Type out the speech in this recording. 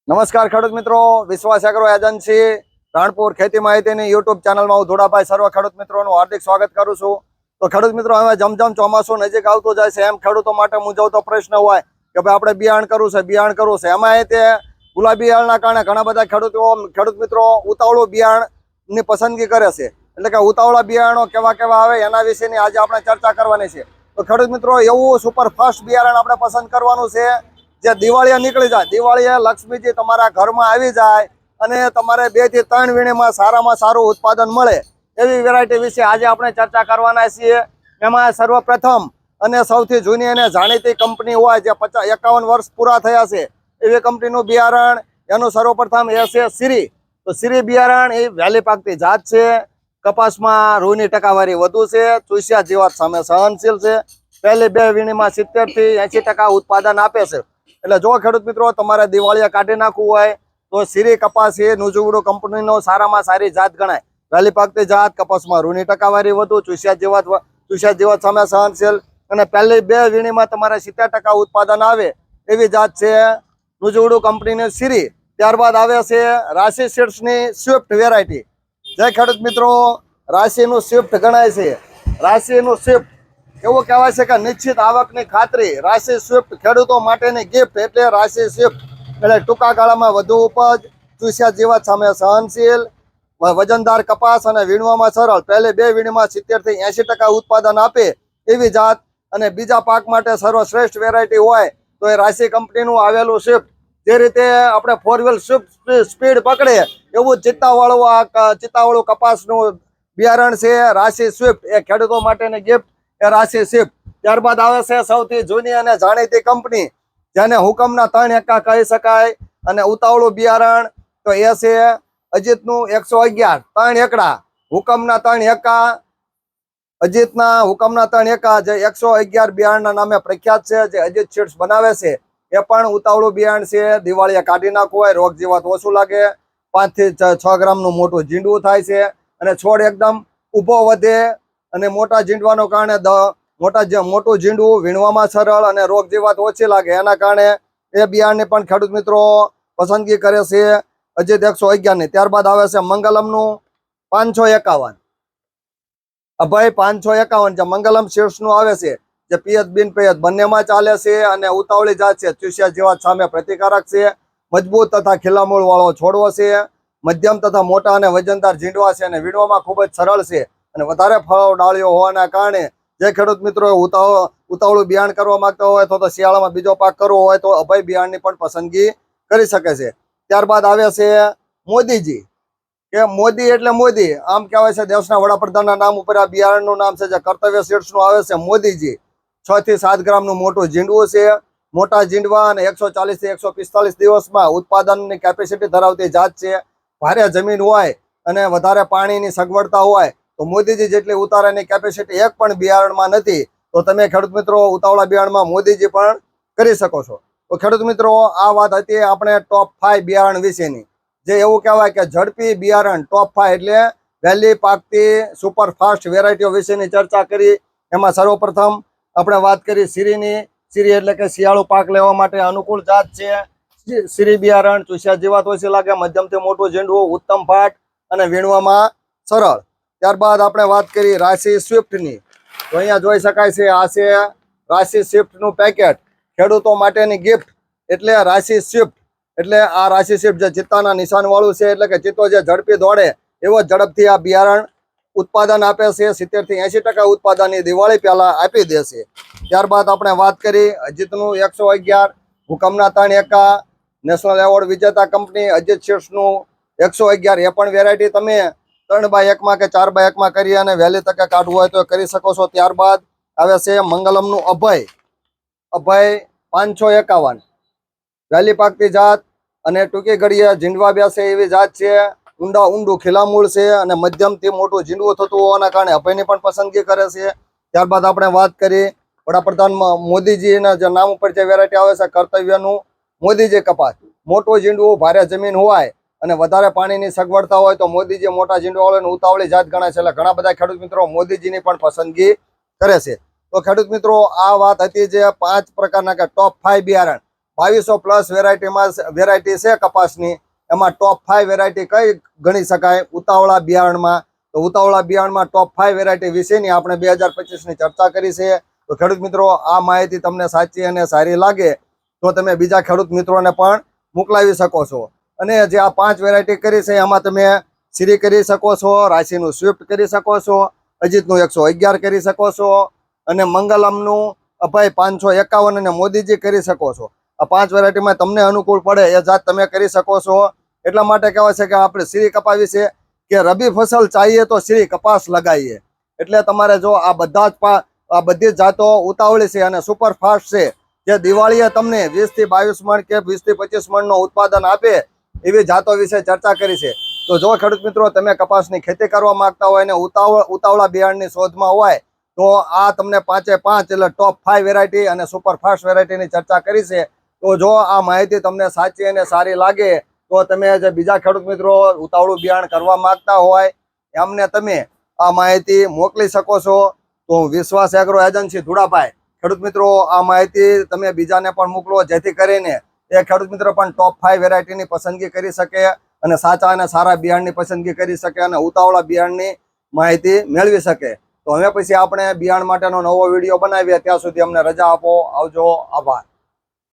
નમસ્કાર ખેડૂત મિત્રો, વિશ્વાસ એગ્રો એજન્સી રાણપુર ખેતી માહિતીની યુટ્યુબ ચેનલમાં હું ધોડાભાઈ સર્વ ખેડૂત મિત્રોનું હાર્દિક સ્વાગત કરું છું। તો ખેડૂત મિત્રો, હવે જમજમ ચોમાસું નજીક આવતું જાય છે, એમ ખેડૂતો માટે મૂંઝવતો પ્રશ્ન હોય કે ભાઈ આપણે બિયારણ કરવું છે। એમાં તે ગુલાબી બિયારણના કારણે ઘણા બધા ખેડૂત મિત્રો ઉતાવળું બિયારણની પસંદગી કરે છે, એટલે કે ઉતાવળા બિયારણો કેવા આવે એના વિશેની આજે આપણે ચર્ચા કરવાની છે। તો ખેડૂત મિત્રો, એવું સુપરફાસ્ટ બિયારણ આપણે પસંદ કરવાનું છે જે દિવાળીએ નીકળી જાય, દિવાળીએ લક્ષ્મીજી તમારા ઘરમાં આવી જાય અને તમારે 2 થી 3 વીણીમાં સારામાં સારું ઉત્પાદન મળે એવી વેરાયટી વિશે આજે આપણે ચર્ચા કરવાના છીએ। એમાં સર્વપ્રથમ અને સૌથી જૂની અને જાણીતી કંપની હોય જે 51 વર્ષ પૂરા થયા છે એવી કંપનીનું બિયારણ, એનું સર્વપ્રથમ એ છે શ્રી। તો શ્રી બિયારણ એ વહેલી પાકતી જાત છે, કપાસમાં રૂની ટકાવારી વધુ છે, ચૂસ્યા જીવાત સામે સહનશીલ છે, પહેલી 2 વીણીમાં 70 થી 80% ઉત્પાદન આપે છે। એટલે જો ખેડૂત મિત્રો તમારે દિવાળીએ કાઢી નાખવું હોય તો શ્રી કપાસ એ નુજુગડુ કંપનીનો સારામાં સારી જાત ગણાય। વહેલી પાકતી જાત, કપાસમાં રૂની ટકાવારી વધુ, ચૂસ્યા જીવાત સામે સહનશીલ અને પહેલી 2 વીણીમાં તમારે 70% ઉત્પાદન આવે એવી જાત છે નુજુગડુ કંપનીની શ્રી। ત્યારબાદ આવે છે રાશિ સીડ્સની સ્વિફ્ટ વેરાયટી। જે ખેડૂત મિત્રો રાશિનું સ્વિફ્ટ ગણાય છે, રાશિનું સ્વિફ્ટ એવું કહેવાય છે કે નિશ્ચિત આવકની ખાતરી, રાશિ સ્વિફ્ટ ખેડૂતો માટેની ગિફ્ટ એટલે રાશિ સ્વિફ્ટ। એટલે ટૂંકા ગાળામાં વધુ ઉપજ, ચૂસ્યા જીવાત સામે સહનશીલ, વજનદાર કપાસ અને વીણવામાં સરળ, પહેલી 2 વીણીમાં 70 થી 80% ઉત્પાદન આપે એવી જાત અને બીજા પાક માટે સર્વશ્રેષ્ઠ વેરાયટી હોય તો એ રાશિ કંપનીનું આવેલું સ્વિફ્ટ। જે રીતે આપણે 4 વ્હીલ સ્પીડ પકડે એવું ચિત્તાવાળું કપાસનું બિયારણ છે રાશિ સ્વિફ્ટ, એ ખેડૂતો માટેની ગિફ્ટ એ રાશિ સ્વિફ્ટ। ત્યારબાદ આવે છે સૌથી જૂની અને જાણીતી કંપની જેને હુકમના 3 એક્કા કહી શકાય અને ઉતાવળું બિયારણ, તો એ છે અજીતનું 111 3 એકડા, હુકમના 3 એક્કા, અજીતના હુકમના 3 એક્કા જે 111 બિયારણના નામે પ્રખ્યાત છે, જે અજીત સીડ્સ બનાવે છે એ પણ ઉતાવળું બિયારણ છે। દિવાળીએ કાઢી નાખવું હોય, રોગ જીવાત ઓછું લાગે, 5 થી 6 ગ્રામનું મોટું ઝીંડવું થાય છે અને છોડ એકદમ ઊભો વધે અને મોટા ઝીંડવાનું કારણે મોટું ઝીંડવું વીણવામાં સરળ અને રોગ જીવાત ઓછી લાગે એના કારણે એ બિયારણની પણ ખેડૂત મિત્રો પસંદગી કરે છે અજીત 111ની। ત્યારબાદ આવે છે મંગલમનું 551, અભય 551 જે મંગલમ સીડ્સનું આવે છે, જે પિયત બિન પિયત બંનેમાં ચાલે છે અને ઉતાવળી જાત છે, ચૂસ્યા જીવાત સામે પ્રતિકારક છે, મજબૂત તથા ખીલામૂળ વાળો છોડવો છે, મધ્યમ તથા મોટા અને વજનદાર ઝીંડવા છે અને વીણવામાં ખૂબ જ સરળ છે અને વધારે ફળ ડાળીઓ હોવાના કારણે જે ખેડૂત મિત્રો ઉતાવળું બિયારણ કરવા માંગતા હોય તો શિયાળામાં બીજો પાક કરવો હોય તો અભય બિયારણની પણ પસંદગી કરી શકે છે। ત્યારબાદ આવે છે મોદીજી, કે મોદી એટલે મોદી, આમ કહેવાય છે દેશના વડાપ્રધાનના નામ ઉપર આ બિયારણનું નામ છે, જે કર્તવ્ય સીડ્સનું આવે છે મોદીજી। 6 થી 7 ગ્રામનું મોટું ઝીંડવું છે, મોટા ઝીંડવા અને 140 થી 145 દિવસમાં ઉત્પાદનની કેપેસિટી ધરાવતી જાત છે। ભારે જમીન હોય અને વધારે પાણીની સગવડતા હોય તો મોદીજી જેટલી ઉતારાની કેપેસિટી એક પણ બિયારણમાં નથી, તો તમે ખેડૂત મિત્રો ઉતાવળા બિયારણમાં મોદીજી પણ કરી શકો છો। તો ખેડૂત મિત્રો, આ વાત હતી આપણે ટોપ 5 બિયારણ વિશેની, જે એવું કહેવાય કે ઝડપી બિયારણ ટોપ 5 એટલે વહેલી પાકતી સુપરફાસ્ટ વેરાયટીઓ વિશેની ચર્ચા કરી। એમાં સર્વપ્રથમ આપણે વાત કરી શ્રીની। શ્રી એટલે કે શિયાળુ પાક લેવા માટે અનુકૂળ જાત છે શ્રી બિયારણ, ચૂસ્યા જીવાત ઓછી લાગે, મધ્યમથી મોટું ઝીંડવું, ઉત્તમ ફાટ અને વીણવામાં સરળ। ત્યારબાદ આપણે વાત કરી રાશિ સ્વિફ્ટની। તો અહીંયા જોઈ શકાય છે આ છે રાશિ સ્વિફ્ટનું પેકેટ, ખેડૂતો માટેની ગિફ્ટ એટલે રાશિ સ્વિફ્ટ। એટલે આ રાશિ સ્વિફ્ટ જે ચિત્તાના નિશાન વાળું છે, એટલે કે ચિત્તો જે ઝડપી દોડે એવો ઝડપથી આ બિયારણ ઉત્પાદન આપે છે, 70 થી 80% ઉત્પાદન દિવાળી પહેલા આપી દેશે। ત્યારબાદ આપણે વાત કરી અજીતનું 111, હુકમના 3 એક્કા, નેશનલ એવોર્ડ વિજેતા કંપની અજીત સીડ્સનું 111, એ પણ વેરાયટી તમે 3x1 કે 4x1 કરી અને વહેલી તકે કાઢવું હોય તો કરી શકો છો। ત્યારબાદ આવે છે મંગલમનું અભય 551, વહેલી પાકતી જાત અને ટૂંકી ઘડીએ ઝીંડવા બેસે એવી જાત છે, ઊંડું ખીલામૂળ છે અને મધ્યમથી મોટું ઝીંડવું થતું હોવાના કારણે અભયની પણ પસંદગી કરે છે। ત્યારબાદ આપણે વાત કરી વડાપ્રધાન મોદીજીના જે નામ ઉપર જે વેરાયટી આવે છે કર્તવ્યનું મોદીજી કપાસ, મોટું ઝીંડવું, ભારે જમીન હોય અને વધારે પાણીની સગવડતા હોય તો મોદીજી મોટા ઝીંડવાળાની ઉતાવળી જાત ગણાય છે। એટલે ઘણા બધા ખેડૂત મિત્રો મોદીજીની પણ પસંદગી કરે છે। તો ખેડૂત મિત્રો, આ વાત હતી જે 5 પ્રકારના કે ટોપ 5 બિયારણ 2200+ વેરાયટી છે કપાસની. એમાં ટોપ 5 વેરાયટી કઈ ગણી શકાય ઉતાવળા બિયારણમાં? તો ઉતાવળા બિયારણમાં ટોપ 5 વેરાયટી વિશેની આપણે 2025ની ચર્ચા કરી છે. તો ખેડૂત મિત્રો, આ માહિતી તમને સાચી અને સારી લાગે તો તમે બીજા ખેડૂત મિત્રોને પણ મોકલાવી શકો છો. અને જે આ 5 વેરાયટી કરી છે એમાં તમે શ્રી કરી શકો છો, રાશિનું સ્વિફ્ટ કરી શકો છો, અજીતનું 111 કરી શકો છો, અને મંગલમનું અભય 551 અને મોદીજી કરી શકો છો. આ 5 વેરાયટીમાં તમને અનુકૂળ પડે એ જાત તમે કરી શકો છો. એટલા માટે કહેવાય છે કે આપણે શ્રી કપાવી છે કે રબી ફસલ ચાહીએ તો શ્રી કપાસ લગાવીએ. એટલે તમારે જો આ બધી જ જાતો ઉતાવળી છે અને સુપરફાસ્ટ છે, જે દિવાળીએ તમને 20 થી 22 મણ કે 20 થી 25 મણનું ઉત્પાદન આપે એવી જાતો વિશે ચર્ચા કરી છે. તો જો ખેડૂત મિત્રો તમે કપાસની ખેતી કરવા માંગતા હોય અને ઉતાવળા બિયારણની શોધમાં હોય તો આ તમને 5 એટલે ટોપ 5 વેરાયટી અને સુપરફાસ્ટ વેરાયટીની ચર્ચા કરી છે. તો જો આ માહિતી તમને સાચી અને સારી લાગે તો તમે જે બીજા ખેડૂત મિત્રો ઉતાવળું બિયારણ કરવા માંગતા હોય એમને તમે આ માહિતી મોકલી શકો છો. તો વિશ્વાસ એગ્રો એજન્સી ધુડાભાઈ, ખેડૂત મિત્રો આ માહિતી તમે બીજાને પણ મોકલો, જેથી કરીને એ ખેડૂત મિત્રો પણ ટોપ 5 વેરાયટીની પસંદગી કરી શકે અને સાચા અને સારા બિયારણની પસંદગી કરી શકે અને ઉતાવળા બિયારણની માહિતી મેળવી શકે. તો હવે પછી આપણે બિયારણ માટેનો નવો વિડીયો બનાવીએ. ત્યાં સુધી અમને રજા આપો. આવજો. આભાર.